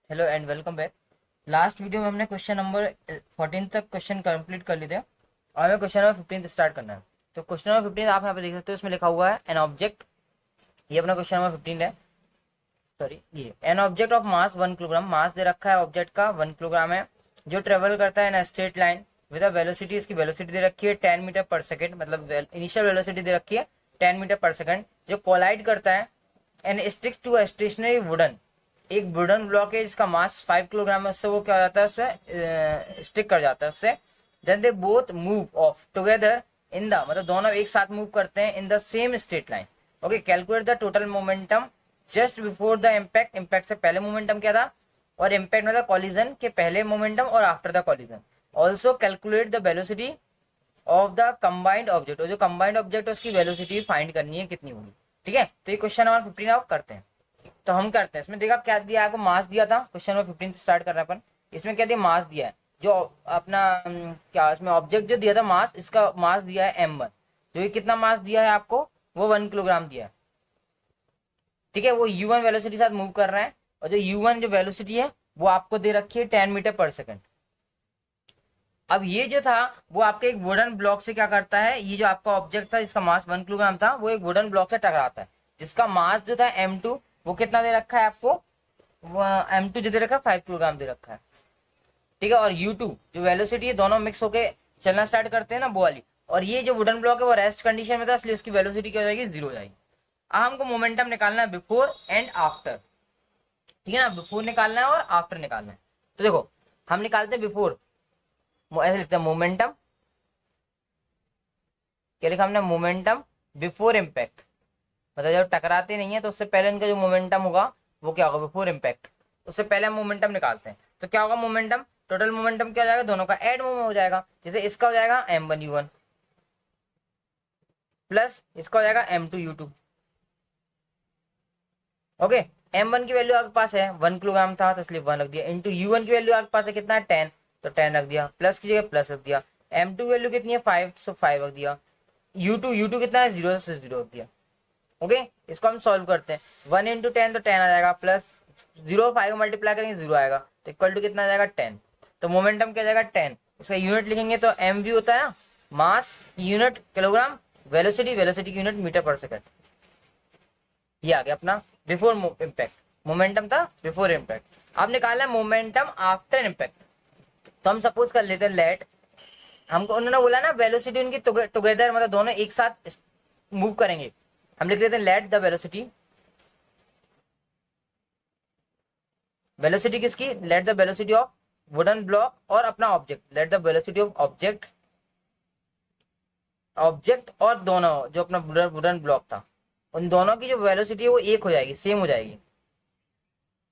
Hello and welcome back. Last video में हमने question number 14 तक क्वेश्चन कंप्लीट कर लिए थे और हमें क्वेश्चन नंबर 15 स्टार्ट करना है। तो क्वेश्चन नंबर 15 आप यहाँ पे देख सकते हो, इसमें लिखा हुआ है एन ऑब्जेक्ट। ये अपना क्वेश्चन नंबर 15 है। सॉरी, ये an object of mass 1 kilogram, mass दे रखा है ऑब्जेक्ट का 1 किलोग्राम है, जो ट्रेवल करता है in straight line with velocity. इसकी वेलोसिटी दे रखी है 10 मीटर पर सेकेंड, मतलब इनिशियल वेलोसिटी दे रखी है 10 मीटर पर सेकेंड, जो कोलाइड करता है and sticks to stationary wooden. एक वुडन ब्लॉक है जिसका मास 5 किलोग्राम है, उससे वो क्या हो जाता है, उससे स्टिक कर जाता है उससे। Then they both move off together in the, मतलब दोनों एक साथ मूव करते हैं in the same straight line. Okay, calculate the total momentum just before the impact. Impact से पहले मोमेंटम क्या था, और इम्पैक्ट मतलब कॉलिजन के पहले मोमेंटम और after the collision. Also calculate the velocity of the combined object, और जो कंबाइंड ऑब्जेक्ट है उसकी वेलोसिटी फाइंड करनी है कितनी होगी। ठीक है, तो ये क्वेश्चन नंबर 15 आप करते हैं। तो हम करते हैं, इसमें देखा क्या दिया आपको, मास दिया था। क्वेश्चन नंबर 15 से स्टार्ट कर रहे हैं अपन। इसमें क्या दिया, मास दिया है, जो अपना क्या इसमें ऑब्जेक्ट जो दिया था मास, इसका मास दिया है m1। जो ये कितना मास दिया है आपको, वो 1 किलोग्राम दिया है। ठीक है, वो u1 वेलोसिटी के साथ मूव कर रहा है, और जो u1 जो वेलोसिटी है वो आपको दे रखी है 10 मीटर पर सेकेंड। अब ये जो था वो आपके एक वुडन ब्लॉक से क्या करता है, ये जो आपका ऑब्जेक्ट था जिसका मास 1 किलोग्राम था, वो एक वुडन ब्लॉक से टकराता है, जिसका मास जो था m2, वो कितना दे रखा है आपको, m2 जो दे रखा है 5 किलोग्राम दे रखा है। ठीक है, और u2 जो वेलोसिटी है, दोनों मिक्स होके चलना स्टार्ट करते हैं ना, वो वाली। और ये जो वुडन ब्लॉक है वो रेस्ट कंडीशन में था, इसलिए उसकी वेलोसिटी क्या हो जाएगी, 0 हो जाएगी। अब हमको मोमेंटम निकालना है बिफोर एंड आफ्टर। ठीक है ना, बिफोर निकालना है और आफ्टर निकालना है। तो देखो हम निकालते हैं बिफोर, ऐसे लिखते हैं मोमेंटम, क्या लिखा हमने, मोमेंटम बिफोर इम्पैक्ट। मतलब जब टकराते नहीं है तो उससे पहले इनका जो मोमेंटम होगा वो क्या होगा, बिफोर इम्पैक्ट। उससे पहले हम मोमेंटम निकालते हैं, तो क्या होगा मोमेंटम, टोटल मोमेंटम क्या हो जाएगा, दोनों का एड मोमेंट हो जाएगा। जैसे इसका हो जाएगा m1u1 प्लस इसका हो जाएगा m2u2। ओके, m1 की वैल्यू आपके पास है 1 किलोग्राम था तो इसलिए 1 रख दिया, इंटू u1 की वैल्यू आपके पास है कितना है 10, तो 10 रख दिया, प्लस की जगह प्लस रख दिया। m2 की वैल्यू कितनी है 5, सो 5 रख दिया। u2 कितना है 0, से 0 रख दिया। ओके, इसको हम सॉल्व करते हैं, 1 इंटू 10 तो 10 आ जाएगा, प्लस 0 5 मल्टीप्लाई करेंगे 0 आएगा, तो इक्वल टू कितना आ जाएगा 10। तो मोमेंटम क्या जाएगा 10, इसका यूनिट लिखेंगे तो एम वी होता है ना, mass unit kilogram, velocity velocity की यूनिट मीटर पर सेकंड। ये आ गया अपना बिफोर इम्पैक्ट, मोमेंटम था बिफोर इम्पैक्ट। अब निकालना है मोमेंटम आफ्टर इम्पैक्ट। तो हम सपोज कर लेते हैं लेट, हमको उन्होंने बोला ना वेलोसिटी उनकी टुगेदर, मतलब दोनों एक साथ मूव करेंगे। हम लिख लेते हैं लेट द वेलोसिटी, वेलोसिटी किसकी, let the velocity of wooden block और अपना object, let the velocity of object, object और दोनों जो अपना वुडन ब्लॉक था, उन दोनों की जो वेलोसिटी है वो एक हो जाएगी, सेम हो जाएगी।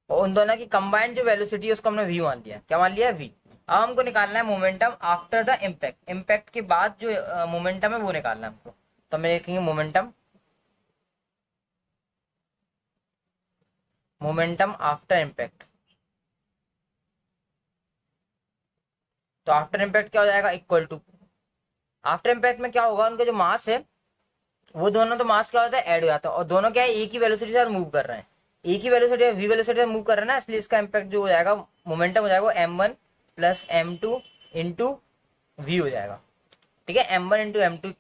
और उन दोनों की कंबाइंड जो वेलोसिटी है उसको हमने वी मान लिया, क्या मान लिया, वी। अब हमको निकालना है momentum after the impact, impact के बाद जो मोमेंटम है वो निकालना है हमको। तो हम लिखेंगे मोमेंटम, मोमेंटम आफ्टर इम्पैक्ट। तो आफ्टर इम्पैक्ट क्या हो जाएगा, इक्वल टू, आफ्टर इम्पैक्ट में क्या होगा, उनका जो मास है वो दोनों, तो मास क्या होता है, ऐड हो जाता है, और दोनों क्या है, एक ही वेलोसिटी के साथ मूव कर रहे हैं, एक ही वेलोसिटी वी वेलोसिटी से मूव कर रहे हैं ना, इसलिए इसका इम्पैक्ट जो हो जाएगा, मोमेंटम हो जाएगा m1 plus m2 into we हो जाएगा। ठीक है, m1 into m2,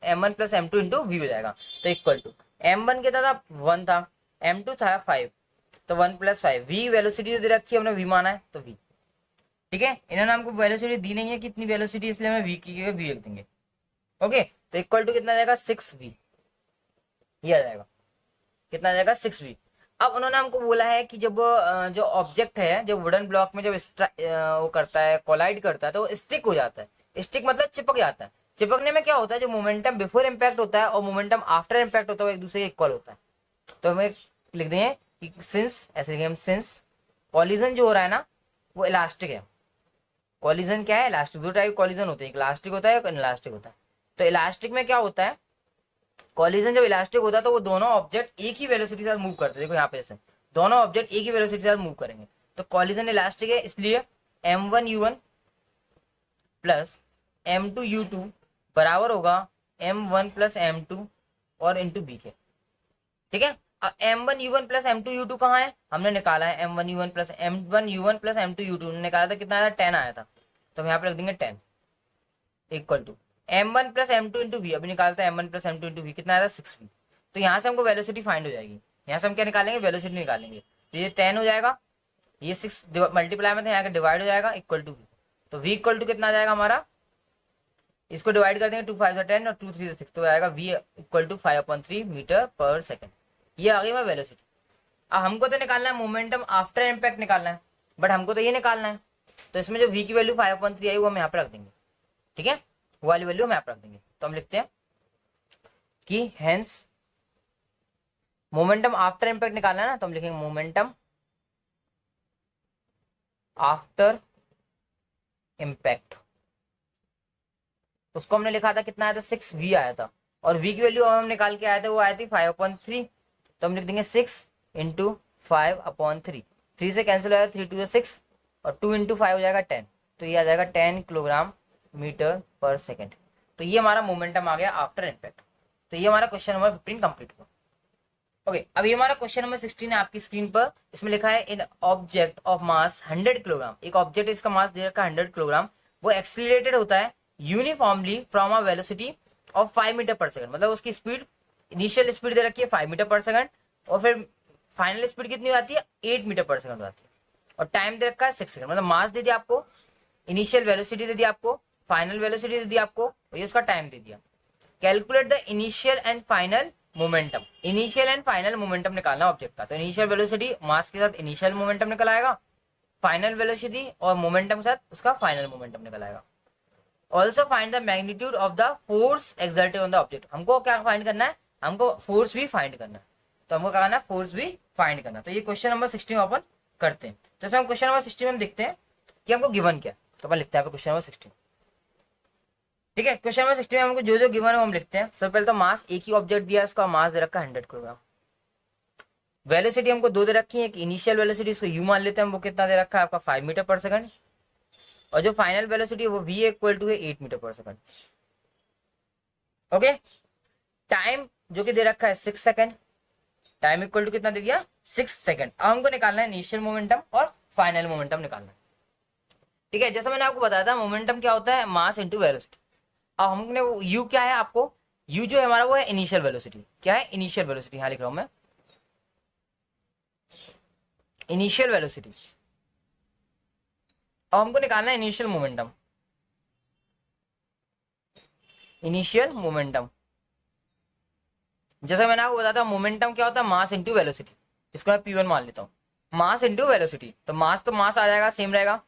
m1 plus m2 into we हो जाएगा। तो इक्वल टू, m1 कितना था 1 था, m2 था 5, तो 1 प्लस 5, वी वेलोसिटी जो दे रखी है हमने वी माना है तो वी। ठीक है, इन्होंने हमको वेलोसिटी दी नहीं है कितनी वेलोसिटी, इसलिए हमें वी की वी लिख देंगे। ओके, तो इक्वल टू कितना आ जाएगा 6v, ये आ जाएगा, कितना आ जाएगा 6v। अब उन्होंने हमको बोला है कि जब जो ऑब्जेक्ट है जो वुडन ब्लॉक में जब वो करता है, कोलाइड करता है, तो वो स्टिक हो जाता है, स्टिक मतलब चिपक जाता है। चिपकने में क्या होता है, जो मोमेंटम बिफोर इम्पैक्ट होता है और मोमेंटम आफ्टर इम्पैक्ट होता है वो एक दूसरे के इक्वल होता है। तो हमें लिख देंगे कि सिंस, ऐसे लिखेंगे हम, सिंस कॉलिजन जो हो रहा है ना वो इलास्टिक है। कॉलिजन क्या है, इलास्टिक, दो टाइप कॉलिजन होते हैं, एक इलास्टिक होता है एक इलास्टिक होता है। तो इलास्टिक में क्या होता है, कॉलिजन जब इलास्टिक होता है तो वो दोनों ऑब्जेक्ट एक ही वेलोसिटी के साथ मूव करते हैं। देखो यहाँ पे जैसे दोनों ऑब्जेक्ट एक ही वेलोसिटी के साथ मूव करेंगे, तो कॉलिजन इलास्टिक है, इसलिए m1u1 प्लस m2u2 बराबर होगा m1 प्लस m2 और इंटू बी के। ठीक है, m1u1 प्लस m2u2 कहाँ है, हमने निकाला है m1u1 plus m1u1 plus m2u2 निकाला था, कितना आया था 10 आया था, तो हम यहाँ पे रख देंगे 10 equal to m1 plus m2 into v, अभी निकालता है m1 plus m2 into we, कितना आया था 6v। तो यहाँ से हमको वेलोसिटी फाइंड हो जाएगी, यहाँ से हम क्या निकालेंगे, वेलोसिटी निकालेंगे। तो ये 10 हो जाएगा, ये 6 मल्टीप्लाई में था, यहाँ का डिवाइड हो जाएगा इक्वल टू वी। तो v इक्वल टू कितना आ जाएगा हमारा, इसको डिवाइड कर देंगे 2 5 10 और 2 3 6, तो आएगा v इक्वल टू 5/3 मीटर पर सेकेंड। ये आ गई हमारी वेलोसिटी। अब हमको तो निकालना है मोमेंटम आफ्टर इम्पैक्ट निकालना है, बट हमको तो ये निकालना है, तो इसमें जो v की वैल्यू 5/3 आई वो हम यहाँ पे रख देंगे, ठीक है, वो वाली वैल्यू हम यहाँ पे रख देंगे। तो हम लिखते हैं कि हेंस मोमेंटम आफ्टर इम्पैक्ट निकालना है ना, तो हम लिखेंगे मोमेंटम आफ्टर इम्पैक्ट, उसको हमने लिखा था कितना आया था 6v आया था, और v की वैल्यू हम निकाल के आए थे वो आई थी 5/3, तो हम लिख देंगे 6 इंटू 5/3, 3 से कैंसिल हो जाएगा, 3 2 6 और 2 इंटू 5 हो जाएगा 10, तो ये आ जाएगा 10 किलोग्राम मीटर पर सेकेंड। तो ये हमारा मोमेंटम आ गया आफ्टर इम्पैक्ट। तो ये हमारा क्वेश्चन नंबर 15 कंप्लीट हुआ। ओके, अब ये हमारा क्वेश्चन नंबर 16 है आपकी स्क्रीन पर। इसमें लिखा है इन ऑब्जेक्ट ऑफ मास 100 किलोग्राम, एक ऑब्जेक्ट इसका मास दे रखा है 100 किलोग्राम, वो एक्सीलरेटेड होता है uniformly from a velocity of 5 metre पर सेकंड, मतलब उसकी स्पीड, इनिशियल स्पीड दे रखी है 5 मीटर पर सेकंड, और फिर फाइनल स्पीड कितनी हो जाती है 8 मीटर पर सेकंड हो जाती है, और टाइम दे रखा है 6 सेकंड। मतलब मास दे दिया आपको, इनिशियल वेलोसिटी दे दिया आपको, फाइनल वेलोसिटी दे दिया आपको, और ये उसका टाइम दे दिया। Calculate the initial and final momentum, initial and final momentum निकालना ऑब्जेक्ट का। तो इनिशियल वेलोसिटी मास के साथ इनिशियल मोमेंटम निकल आएगा, फाइनल वेलोसिटी और मोमेंटम के साथ उसका फाइनल मोमेंटम निकल आएगा। Also find the magnitude of the force exerted on the object, हमको क्या फाइंड करना है, हमको फोर्स भी फाइंड करना है, तो हमको क्या करना है, फोर्स भी फाइंड करना। तो ये क्वेश्चन नंबर 16 अपन करते हैं। तो इसमें हम क्वेश्चन नंबर 16 में हम देखते हैं कि हमको गिवन क्या, तो अपन लिखते हैं क्वेश्चन नंबर 16, ठीक है। क्वेश्चन नंबर 16 में हमको जो जो गिवन है हम लिखते हैं। सबसे पहले तो मास, एक ही ऑब्जेक्ट दिया, इसका मास दे रखा है 100 किलोग्राम। वेलोसिटी हमको दो दे रखी है, एक इनिशियल वेलोसिटी, इसको यू मान लेते हैं हम, वो कितना दे रखा है आपका 5 मीटर पर सेकंड, और जो फाइनल वेलोसिटी वो v इक्वल टू है 8 मीटर पर सेकंड। ओके, टाइम जो कि दे रखा है 6 सेकंड, टाइम इक्वल टू कितना दे दिया 6 सेकंड। अब हमको निकालना है इनिशियल मोमेंटम और फाइनल मोमेंटम निकालना है, ठीक है। जैसा मैंने आपको बताया था मोमेंटम क्या होता है, मास इंटू वेलोसिटी। अब हमने वो u क्या है, आपको u जो है हमारा वो है इनिशियल वेलोसिटी, क्या है इनिशियल वेलोसिटी, यहां लिख रहा हूं मैं इनिशियल वेलोसिटी। अब हमको निकालना है इनिशियल मोमेंटम, इनिशियल मोमेंटम। जैसा मैंने आपको बताया था मोमेंटम क्या होता है, मास इंटू वेलोसिटी, इसको मैं p1 मान लेता हूँ, मास इंटू वेलोसिटी। तो मास आ जाएगा, सेम रहेगा।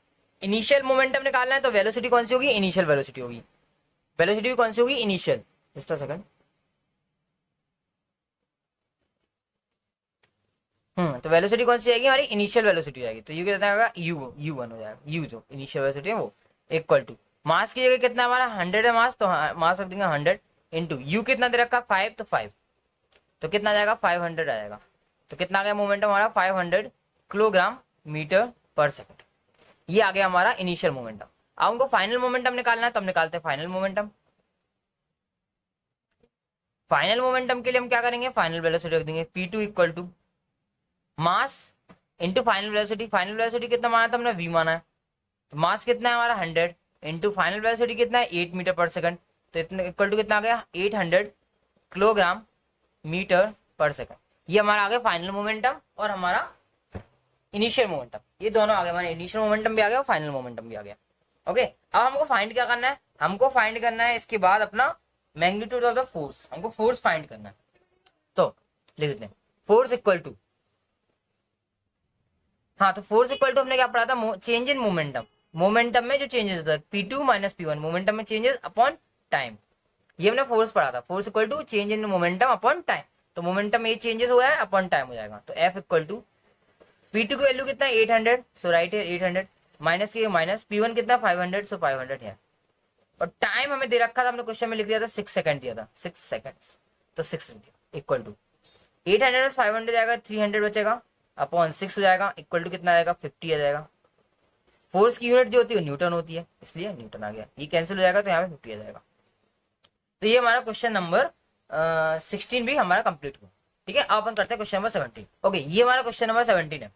इनिशियल मोमेंटम निकालना है तो वेलोसिटी कौन सी होगी, इनिशियल वेलोसिटी होगी, वेलोसिटी भी कौन सी होगी इनिशियल, जस्ट अ सेकंड। तो वेलोसिटी कौन सी आएगी हमारी, इनिशियल वेलोसिटी आएगी। तो यू कितना होगा, u1 हो जाएगा, u जो इनिशियल वेलोसिटी है वो इक्वल टू मास की जगह कितना हमारा 100 है मास, तो मास रख देंगे 100 इंटू यू कितना दे रखा 5, तो 5, तो कितना आ जाएगा 500 आ जाएगा। तो कितना आ गया मोमेंटम हमारा 500 किलोग्राम मीटर पर सेकंड। ये आ गया हमारा इनिशियल मोमेंटम। अब हमको फाइनल मोमेंटम निकालना है, तो हम निकालते हैं फाइनल मोमेंटम। फाइनल मोमेंटम के लिए हम क्या करेंगे, फाइनल वेलोसिटी रख देंगे p2 equal to mass into final velocity. Final velocity कितना माना था हमने, v माना है, तो मास कितना है हमारा 100 इंटू फाइनल वेलोसिटी कितना है 8 मीटर पर सेकंड, तो इतना इक्वल टू कितना आ गया 800 किलोग्राम मीटर पर सेकंड। ये हमारा आ गया फाइनल मोमेंटम और हमारा इनिशियल मोमेंटम, ये दोनों आ गए, हमारे इनिशियल मोमेंटम भी आ गया और फाइनल मोमेंटम भी आ गया। ओके, अब हमको फाइंड क्या करना है, हमको फाइंड करना है इसके बाद अपना मैग्नीट्यूड ऑफ द फोर्स, हमको फोर्स फाइंड करना है। तो लिख देते हैं फोर्स इक्वल टू, हाँ तो फोर्स इक्वल टू हमने क्या पढ़ा था, चेंज इन मोमेंटम, मोमेंटम में जो चेंजेस होता है p2 माइनस p1, मोमेंटम में चेंजेस अपॉन टाइम, ये हमने फोर्स पढ़ा था। Force equal to change in momentum upon time, तो मोमेंटम में ये चेंजेस हुआ है अपॉन टाइम हो जाएगा। तो f इक्वल टू p2 की वैल्यू कितना है 800, सो राइट है 800, माइनस की माइनस, p1 कितना 500, सो 500 है, और टाइम हमें दे रखा था, हमने क्वेश्चन में लिख दिया था 6 सेकंड दिया था, 6 सेकंड्स, तो 6 इक्वल टू 800 500 जाएगा, 300 बचेगा अपॉन 6 हो जाएगा, इक्वल टू कितना आएगा 50 आ जाएगा। फोर्स की यूनिट जो होती है न्यूटन होती है, इसलिए न्यूटन आ गया, ये कैंसिल हो जाएगा तो यहाँ पे 50 आ जाएगा। तो ये हमारा क्वेश्चन नंबर 16 भी हमारा कंप्लीट हुआ। ठीक है, अब अपन करते हैं क्वेश्चन नंबर 17। ओके, ये हमारा क्वेश्चन नंबर 17 है।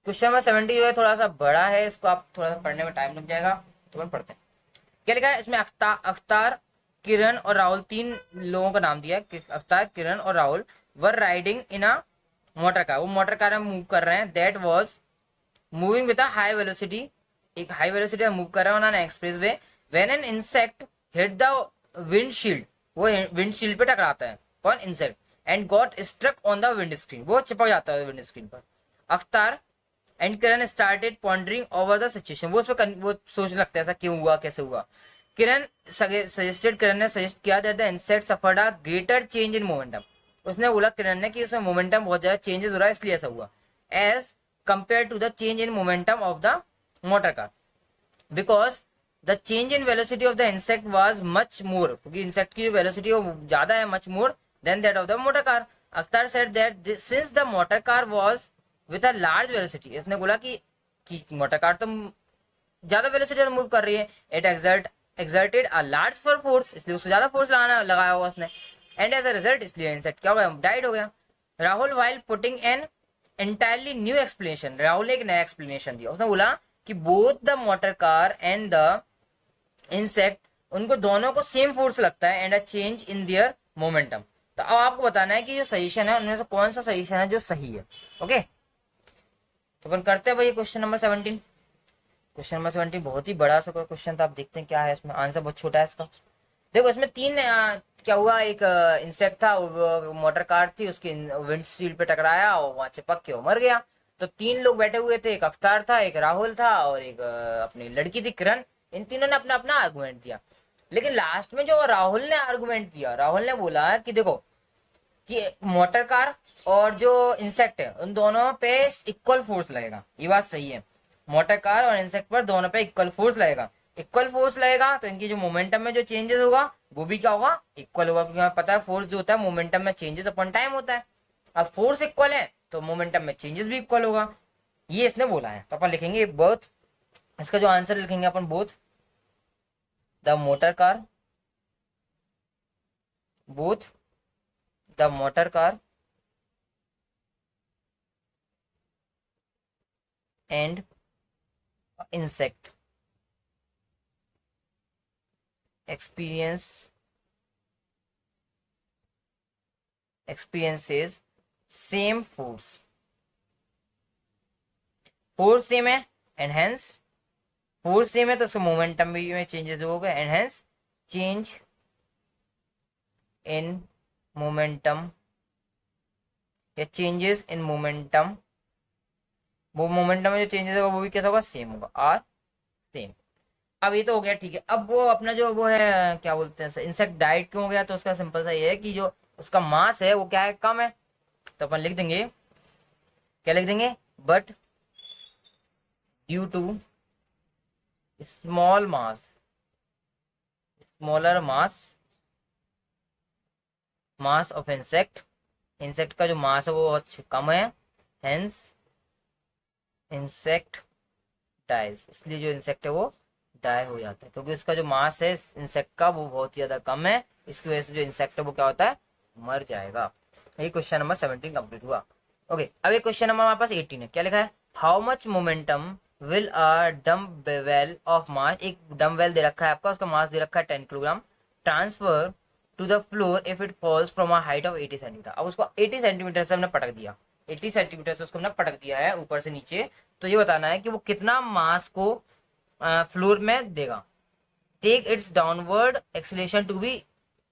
क्वेश्चन नंबर 17 जो है थोड़ा सा बड़ा है, इसको आप थोड़ा सा पढ़ने में टाइम लग जाएगा, तो अपन पढ़ते हैं। क्या लिखा है इसमें? अख्तार, किरण और राहुल, 3 लोगों का नाम दिया है। अख्तार, किरण और Rahul were riding in a motor car, वो मोटर कार में मूव कर रहे हैं। That was moving with a high velocity, एक हाई वेलोसिटी में मूव कर रहे हैं on an express way. When an insect hit the windshield, वो विंडशील्ड पे टकराता है, कौन? Insect, and got struck on the windscreen, वो चिपक जाता है विंड स्क्रीन पर। Akhtar and Kiran started pondering over the situation, वो उस पर वो सोचने लगता है ऐसा क्यों हुआ, कैसे हुआ। किरण ने सजेस्ट किया that the insect suffered a greater change in momentum, उसने बोला किरण ने कि उसमें मोमेंटम बहुत ज्यादा चेंजेस हो रहा है, इसलिए ऐसा हुआ, as compare to the change in momentum of the motor car, because the change in velocity of the insect was much more, क्योंकि इंसेक्ट की वेलोसिटी ज्यादा है, much more than that of the motor car. Akhtar said that since the motor car was with a large velocity, इसने बोला कि motor car तो ज्यादा velocity से मूव कर रही है, it exerted a large force, इसलिए उससे ज्यादा फोर्स लगाया होगा उसने, एंड एज अ रिजल्ट इसलिए इंसेक्ट क्या हो गया? डाइड हो गया। Rahul while putting an entirely new explanation, Rahul ने एक नया एक्सप्लेनेशन दिया, उसने बोला कि both the motor car and the insect, उनको दोनों को सेम फोर्स लगता है, and a change in their momentum. तो अब आपको बताना है कि जो सजेशन है उनमें से कौन सा सजेशन है जो सही है। ओके, तो अपन करते हैं भाई क्वेश्चन नंबर 17। क्वेश्चन नंबर 17 बहुत ही बड़ा सा क्वेश्चन था, आप देखते हैं क्या है इसमें। आंसर बहुत छोटा है इसका। देखो इसमें 3 क्या हुआ, एक इंसेक्ट था, मोटर कार थी, उसकी विंडशील्ड पे टकराया और वहां चिपक के वो मर गया। तो 3 लोग बैठे हुए थे, एक अख्तार था, एक राहुल था और एक अपनी लड़की थी किरण। इन तीनों ने अपना अपना आर्गूमेंट दिया, लेकिन लास्ट में जो राहुल ने आर्गूमेंट दिया, राहुल ने बोला कि देखो कि मोटर कार और जो इंसेक्ट है उन दोनों पे इक्वल फोर्स लगेगा, ये बात सही है। मोटर कार और इंसेक्ट पर दोनों पे इक्वल फोर्स लगेगा, इक्वल फोर्स लगेगा तो इनकी जो मोमेंटम में जो चेंजेस होगा वो भी क्या होगा? इक्वल होगा, क्योंकि हमें पता है फोर्स जो होता है मोमेंटम में चेंजेस अपन टाइम होता है। अब फोर्स इक्वल है तो मोमेंटम में चेंजेस भी इक्वल होगा, ये इसने बोला है। तो अपन लिखेंगे बोथ, इसका जो आंसर लिखेंगे अपन both the motor car, both the motor car and insect experiences same force same है, एंड हेंस फोर्स सेम है तो उसका मोमेंटम भी में चेंजेस होगा, and hence change in momentum या चेंजेस इन मोमेंटम, वो मोमेंटम में जो चेंजेस होगा वो भी कैसा होगा? सेम होगा, आर सेम। अब ये तो हो गया, ठीक है। अब वो अपना जो वो है क्या बोलते हैं इंसेक्ट डाइट क्यों हो गया, तो उसका सिंपल सा ये है कि जो उसका मास है वो क्या है? कम है। तो अपन लिख देंगे, क्या लिख देंगे? But due to smaller mass of insect का जो मास है वो बहुत कम है, हेंस इंसेक्ट डाइज, इसलिए जो इंसेक्ट है वो डाई हो जाता है, क्योंकि उसका जो मास है इंसेक्ट का वो बहुत ही ज्यादा कम है, इसकी वजह से जो इंसेक्ट है वो क्या होता है? मर जाएगा। ये क्वेश्चन नंबर 17 कंप्लीट हुआ। ओके, अब ये क्वेश्चन नंबर हमारे पास 18 है। क्या लिखा है? How much momentum will a dumbbell of mass, एक डम्बेल दे रखा है आपका, उसका मास दे रखा है 10 kilogram, transfer to the floor if it falls from a height of 80 centimetre. अब उसको 80 सेंटीमीटर से हमने पटक दिया, 80 सेंटीमीटर से उसको हमने पटक दिया है ऊपर से नीचे। तो ये बताना है कि वो कितना मास को फ्लोर में देगा। Take its downward acceleration to be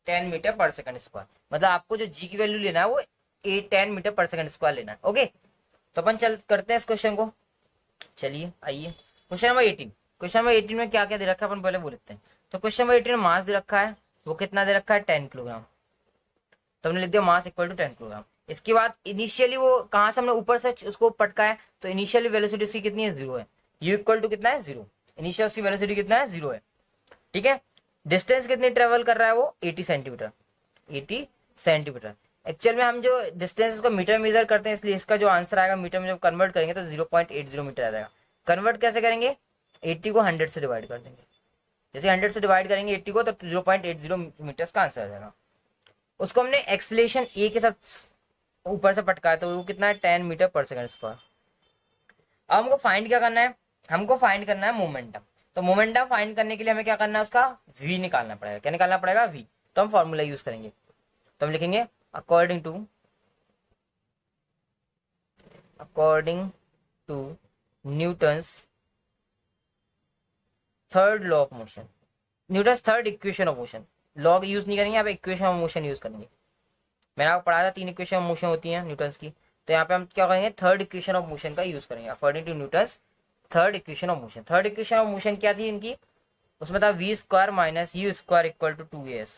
10 metre पर सेकंड स्क्वायर, मतलब आपको जो जी की वैल्यू लेना है वो 10 मीटर पर सेकंड स्क्वायर लेना है। ओके, तो अपन चल करते हैं इस क्वेश्चन को। चलिए आइए क्वेश्चन नंबर 18। क्वेश्चन नंबर 18 में क्या क्या दे रखा है अपन पहले बोल लेते हैं। तो क्वेश्चन नंबर 18 में मास दे रखा है, वो कितना दे रखा है? 10 किलोग्राम। तो हमने लिख दिया मास इक्वल टू 10 किलोग्राम। इसके बाद इनिशियली वो कहां से हमने ऊपर से उसको पटका है, तो इनिशियली वेलोसिटी उसकी कितनी है? 0 है। यू इक्वल टू कितना है? 0। इनिशियल उसकी वेलोसिटी कितना है? 0 है। ठीक है, डिस्टेंस कितनी ट्रेवल कर रहा है वो? 80 सेंटीमीटर। 80 सेंटीमीटर। एक्चुअल में हम जो डिस्टेंस को मीटर मेजर करते हैं, इसलिए इसका जो आंसर आएगा मीटर में जब कन्वर्ट करेंगे तो 0.80 मीटर आ जाएगा। कन्वर्ट कैसे करेंगे? 80 को 100 से डिवाइड कर देंगे, जैसे 100 से डिवाइड करेंगे 80 को, तो 0.80 मीटर का आंसर आ जाएगा। उसको हमने एक्सीलरेशन ए के साथ ऊपर से पटका है, तो वो कितना है 10 मीटर पर सेकंड स्क्वायर। अब हमको फाइंड क्या करना है, हमको फाइंड करना है मोमेंटम। तो मोमेंटम फाइंड करने के लिए हमें क्या करना है, उसका v निकालना पड़ेगा। क्या निकालना पड़ेगा, v। तो हम फॉर्मूला यूज करेंगे, तो हम लिखेंगे according to Newton's third law of motion, Newton's third equation of motion. Law use नहीं करेंगे यहाँ पे, इक्वेशन ऑफ मोशन यूज करेंगे। मैंने आपको पढ़ाया था 3 इक्वेशन ऑफ मोशन होती हैं न्यूटन्स की, तो यहाँ पे हम क्या करेंगे, थर्ड इक्वेशन ऑफ मोशन का यूज करेंगे according to Newton's third equation of motion. Third equation of motion क्या थी इनकी, उसमें था v square minus u square equal to 2as,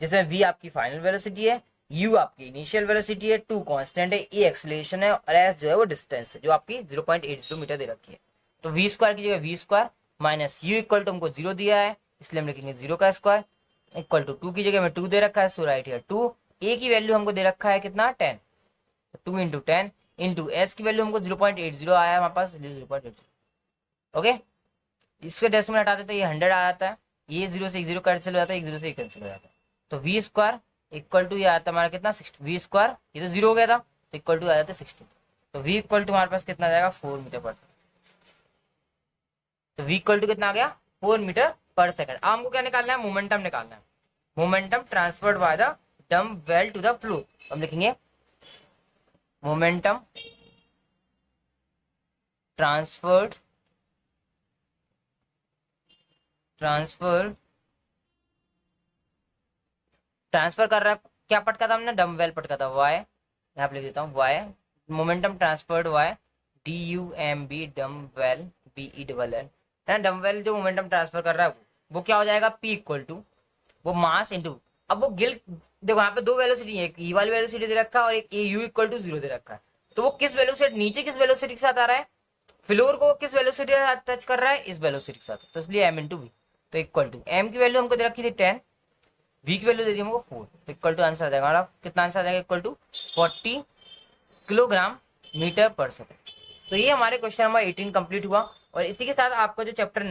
जिसमें v आपकी फाइनल वेलोसिटी है, u आपकी इनिशियल वेलोसिटी है, 2 कांस्टेंट है, a एक्सेलरेशन है और s जो है वो डिस्टेंस है जो आपकी 0.80 मीटर दे रखी है। तो v स्क्वायर की जगह v square minus u equal to हमको 0 दिया है, इसलिए हम लिखेंगे 0 का स्क्वायर इक्वल टू 2 की जगह में 2 दे रखा है, सो राइट हियर 2। a की वैल्यू हमको दे रखा है कितना 10, 2 इंटू 10 इंटू एस की वैल्यू हमको 0.80 आया है हमारे पास, 0.80। ओके, इसके डेसिमल हटाते तो ये 100 आ जाता है, ये 0 से 0 कैंसिल हो जाता है, 0 से 1 कैंसिल हो जाता है। तो वी स्क्वायर इक्वल टू ये आता है हमारा कितना 60, वी स्क्वायर ये तो 0 हो गया था, तो इक्वल टू आ जाता है 60। तो वी इक्वल टू हमारे पास कितना आ जाएगा 4 मीटर पर, तो वी इक्वल टू कितना आ गया 4 मीटर पर सेकंड। अब हमको क्या निकालना है, मोमेंटम निकालना है, momentum transferred by the dumbbell to the floor. हम लिखेंगे मोमेंटम ट्रांसफर कर रहा है, क्या पटका था हमने, डम्बेल पटका था, वाई यहाँ पे लिख देता हूँ, why momentum transferred why DUMB dumbbell BELL है ना। डम्बेल जो मोमेंटम ट्रांसफर कर रहा है वो क्या हो जाएगा, P इक्वल टू वो मास इंटू, अब वो गिल देखो यहाँ पे 2 वेलोसिटी है, एक ई वाली वेलोसिटी दे रखा है और एक AU इक्वल टू 0 दे रखा है। तो वो किस वेलोसिटी, नीचे किस वेलोसिटी के साथ आ रहा है, फ्लोर को किस वेलोसिटी के साथ टच कर रहा है, इस वेलोसिटी के साथ, तो इसलिए m इंटू वी। तो इक्वल टू m की वैल्यू हमको दे रखी थी 10, v की वैल्यू दे दी हमको 4, तो इक्वल टू आंसर आ जाएगा हमारा, कितना आंसर आ जाएगा, इक्वल टू 40 किलोग्राम मीटर पर सेकंड। तो ये हमारे क्वेश्चन नंबर 18 कंप्लीट हुआ। और इसी के साथ आपका जो चैप्टर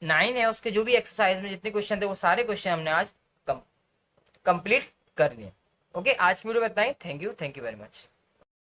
9 है उसके जो भी एक्सरसाइज में जितने क्वेश्चन थे वो सारे क्वेश्चन हमने आज कंप्लीट कर लिए। ओके, आज की वीडियो में इतना ही। Thank you very much.